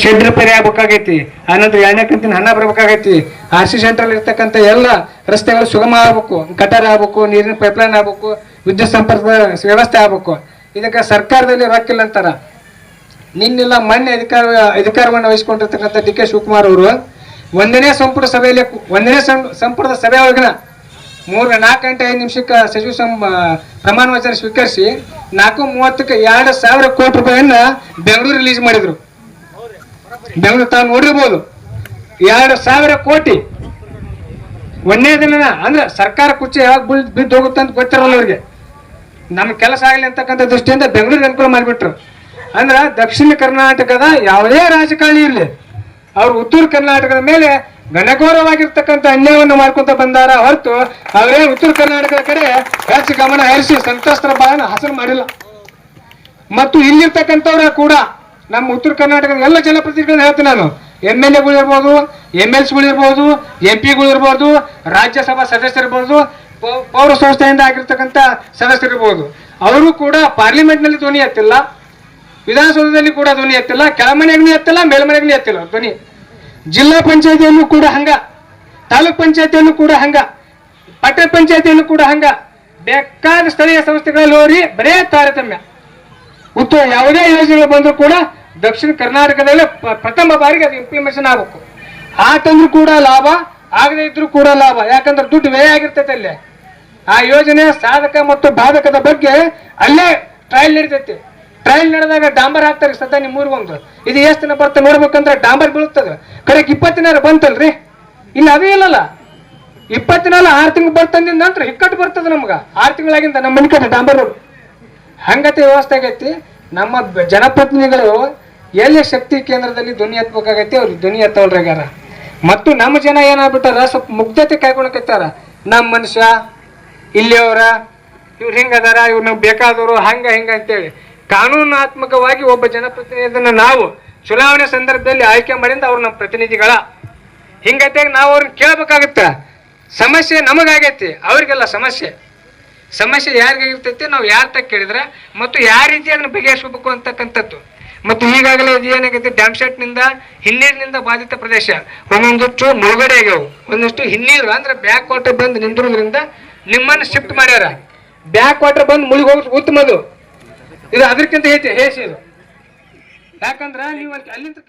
Shed repair ಆಗ್ಬೇಕಾಗೈತಿ. ಆನಂತರ 2ನೇ ಕಂತಿನ ಹಣ ಬರ್ಬೇಕಾಗೈತಿ. RC ಸೆಂಟ್ರಲ್ ಇರ್ತಕ್ಕಂಥ ಎಲ್ಲ ರಸ್ತೆಗಳು ಸುಗಮ ಆಗ್ಬೇಕು, ಗಟಾರ ಆಗ್ಬೇಕು, ನೀರಿನ ಪೈಪ್ಲೈನ್ ಆಗ್ಬೇಕು, ವಿದ್ಯುತ್ ಸಂಪರ್ಕ ವ್ಯವಸ್ಥೆ ಆಗ್ಬೇಕು. ಇದಕ್ಕೆ ಸರ್ಕಾರದಲ್ಲಿ ರೊಕ್ಕಿಲ್ಲ ಅಂತಾರ. ನಿನ್ನೆಲ್ಲ ಮೊನ್ನೆ ಅಧಿಕಾರವನ್ನು ವಹಿಸಿಕೊಂಡಿರ್ತಕ್ಕಂಥ DK ಶಿವಕುಮಾರ್ ಅವರು 1ನೇ ಸಂಪುಟ ಸಭೆಯಲ್ಲಿ 1ನೇ ಸಂಪುಟದ ಸಭೆ ಒಳಗಿನ 4 ಗಂಟೆ 5 ನಿಮಿಷಕ್ಕೆ ಸಚಿವ ಪ್ರಮಾಣ ವಚನ ಸ್ವೀಕರಿಸಿ 4:30ಕ್ಕೆ 2,000 ಕೋಟಿ ರೂಪಾಯಿಯನ್ನ ಬೆಂಗಳೂರು ರಿಲೀಸ್ ಮಾಡಿದ್ರು. ಬೆಂಗಳೂರು ತಾವು ನೋಡಿರ್ಬೋದು, 2,000 ಕೋಟಿ 1ನೇ ದಿನ. ಅಂದ್ರೆ ಸರ್ಕಾರ ಕುರ್ಚಿ ಯಾವಾಗ ಬಿದ್ದು ಹೋಗುತ್ತೆ ಅಂತ ಗೊತ್ತಿರಲ್ಲ ಅವ್ರಿಗೆ. ನಮ್ ಕೆಲಸ ಆಗಲಿ ಅಂತಕ್ಕಂಥ ದೃಷ್ಟಿಯಿಂದ ಬೆಂಗಳೂರಿಗೆ ಅನುಕೂಲ ಮಾಡಿಬಿಟ್ರು. ಅಂದ್ರ ದಕ್ಷಿಣ ಕರ್ನಾಟಕದ ಯಾವುದೇ ರಾಜಕಾರಣಿ ಇರಲಿ, ಅವ್ರು ಉತ್ತರ ಕರ್ನಾಟಕದ ಮೇಲೆ ಘನಘೋರವಾಗಿರ್ತಕ್ಕಂಥ ಅನ್ಯಾಯವನ್ನು ಮಾಡ್ಕೊಂತ ಬಂದಾರ ಹೊರತು ಅವರೇ ಉತ್ತರ ಕರ್ನಾಟಕದ ಕಡೆ ಹೆಚ್ಚು ಗಮನ ಹರಿಸಿ ಸಂತ್ರಸ್ತರ ಬಾಳನ್ನ ಹಸರು ಮಾಡಿಲ್ಲ. ಮತ್ತು ಇಲ್ಲಿರ್ತಕ್ಕಂಥವ್ರ ಕೂಡ ನಮ್ಮ ಉತ್ತರ ಕರ್ನಾಟಕದ ಎಲ್ಲ ಜನಪ್ರತಿನಿಧಿಗಳನ್ನ ಹೇಳ್ತೀನಿ ನಾನು. MLA ಇರ್ಬೋದು, MLC ಇರ್ಬೋದು, MP ಇರ್ಬೋದು, ರಾಜ್ಯಸಭಾ ಸದಸ್ಯರಿರ್ಬೋದು, ಪೌರ ಸಂಸ್ಥೆಯಿಂದ ಆಗಿರ್ತಕ್ಕಂಥ ಸದಸ್ಯರಿರ್ಬೋದು, ಅವರು ಕೂಡ ಪಾರ್ಲಿಮೆಂಟ್ ನಲ್ಲಿ ಧ್ವನಿ ಎತ್ತಿಲ್ಲ, ವಿಧಾನಸೌಧದಲ್ಲಿ ಕೂಡ ಧ್ವನಿ ಎತ್ತಿಲ್ಲ, ಕೆಳಮನೆಗೂ ಎತ್ತಿಲ್ಲ, ಮೇಲ್ಮನೆಗೂ ಎತ್ತಿಲ್ಲ ಧ್ವನಿ. ಜಿಲ್ಲಾ ಪಂಚಾಯತಿಯಲ್ಲೂ ಕೂಡ ಹಂಗ, ತಾಲೂಕ್ ಪಂಚಾಯತಿಯಲ್ಲೂ ಕೂಡ ಹಂಗ, ಪಟ್ಟಣ ಪಂಚಾಯತಿಯಲ್ಲೂ ಕೂಡ ಹಂಗ. ಬೇಕಾದ ಸ್ಥಳೀಯ ಸಂಸ್ಥೆಗಳಲ್ಲಿ ಹೋಗಿ ಬರೇ ತಾರತಮ್ಯ. ಉತ್ತರ ಯಾವುದೇ ಯೋಜನೆಗಳು ಬಂದರೂ ಕೂಡ ದಕ್ಷಿಣ ಕರ್ನಾಟಕದಲ್ಲಿ ಪ್ರಥಮ ಬಾರಿಗೆ ಅದು ಇಂಪ್ಲಿಮೇಷನ್ ಆಗಬೇಕು. ಆತಂದ್ರೂ ಕೂಡ ಲಾಭ, ಆಗದೇ ಇದ್ರೂ ಕೂಡ ಲಾಭ. ಯಾಕಂದ್ರೆ ದುಡ್ಡು ವ್ಯಯ ಆಗಿರ್ತೈತೆ ಅಲ್ಲೇ. ಆ ಯೋಜನೆ ಸಾಧಕ ಮತ್ತು ಬಾಧಕದ ಬಗ್ಗೆ ಅಲ್ಲೇ ಟ್ರಯಲ್ ನಡೀತೈತಿ. ಟ್ರಯಲ್ ನಡೆದಾಗ ಡಾಂಬರ್ ಹಾಕ್ತಾರೆ. ಸದ್ಯ ನಿಮ್ಮೂರಿಗೊಂದು ಇದು ಎಷ್ಟು ದಿನ ಬರ್ತಾ ನೋಡ್ಬೇಕಂದ್ರೆ ಡಾಂಬರ್ ಬೀಳುತ್ತದೆ. ಕಡೆಗೆ 20 ದಿನ ಬಂತಲ್ರಿ, ಇಲ್ಲಿ ಅದೇ ಇಲ್ಲಲ್ಲ. 20 ದಿನ 6 ತಿಂಗಳು ಬರ್ತಂದಿಂದ ನಂತರ ಹಿಕ್ಕಟ್ಟು ಬರ್ತದೆ ನಮ್ಗ. 6 ತಿಂಗಳಾಗಿಂದ ನಮ್ಮ ಮನೆ ಕಡೆ ಡಾಂಬರ್ ಹಂಗತೆ ವ್ಯವಸ್ಥೆ ಆಗೈತಿ. ನಮ್ಮ ಜನಪ್ರತಿನಿಧಿಗಳು ಎಲ್ಲಿ ಶಕ್ತಿ ಕೇಂದ್ರದಲ್ಲಿ ಧ್ವನಿ ಎತ್ತಬೇಕಾಗೈತಿ, ಅವ್ರು ಧ್ವನಿ ಎತ್ತವಲ್ರಾಗ್ಯಾರ. ಮತ್ತು ನಮ್ಮ ಜನ ಏನಾಗ್ಬಿಟ್ಟಾರ, ಸ್ವಲ್ಪ ಮುಗ್ಧತೆ ಕಾಯ್ಕೊಳಕತ್ತಾರ. ನಮ್ಮ ಮನುಷ್ಯ ಇಲ್ಲಿಯವರ, ಇವ್ರು ಹಿಂಗದಾರ, ಇವ್ರು ನಮ್ಗೆ ಬೇಕಾದವರು, ಹಂಗ ಹಿಂಗ ಅಂತೇಳಿ ಕಾನೂನಾತ್ಮಕವಾಗಿ ಒಬ್ಬ ಜನಪ್ರತಿನಿಧಿಯನ್ನ ನಾವು ಚುನಾವಣೆ ಸಂದರ್ಭದಲ್ಲಿ ಆಯ್ಕೆ ಮಾಡಿಂದ ಅವ್ರು ನಮ್ಮ ಪ್ರತಿನಿಧಿಗಳ. ಹಿಂಗೈತೆ ನಾವು ಅವ್ರನ್ನ ಕೇಳ್ಬೇಕಾಗತ್ತ. ಸಮಸ್ಯೆ ನಮಗಾಗೈತಿ, ಅವ್ರಿಗೆಲ್ಲ ಸಮಸ್ಯೆ ಯಾರಿಗಾಗಿರ್ತೈತಿ, ನಾವು ಯಾರ ತಕ್ಕ ಕೇಳಿದ್ರೆ ಮತ್ತು ಯಾವ ರೀತಿ ಅದನ್ನ ಬಗೆಹರಿಸಬೇಕು ಅಂತಕ್ಕಂಥದ್ದು. ಮತ್ತು ಈಗಾಗಲೇ ಇದು ಏನಾಗೈತಿ, ಡ್ಯಾಮ್ ಸೆಟ್ನಿಂದ ಹಿನ್ನೀರಿನಿಂದ ಬಾಧಿತ ಪ್ರದೇಶ ಒಂದೊಂದಷ್ಟು ಮುಳುಗಡೆ ಆಗ್ಯಾವು. ಒಂದಷ್ಟು ಹಿನ್ನೀರು ಅಂದ್ರೆ ಬ್ಯಾಕ್ ವಾಟರ್ ಬಂದು ನಿಂದಿರೋದ್ರಿಂದ ನಿಮ್ಮನ್ನು ಶಿಫ್ಟ್ ಮಾಡ್ಯಾರ. ಬ್ಯಾಕ್ ವಾಟರ್ ಬಂದು ಮುಳುಗಿ ಹೋಗೋದು ಉತ್ತಮದು. ಇದು ಅದಕ್ಕಿಂತ ಹೇಸಿ ಇದು. ಯಾಕಂದ್ರೆ ನೀವು ಅಲ್ಲಿಂದ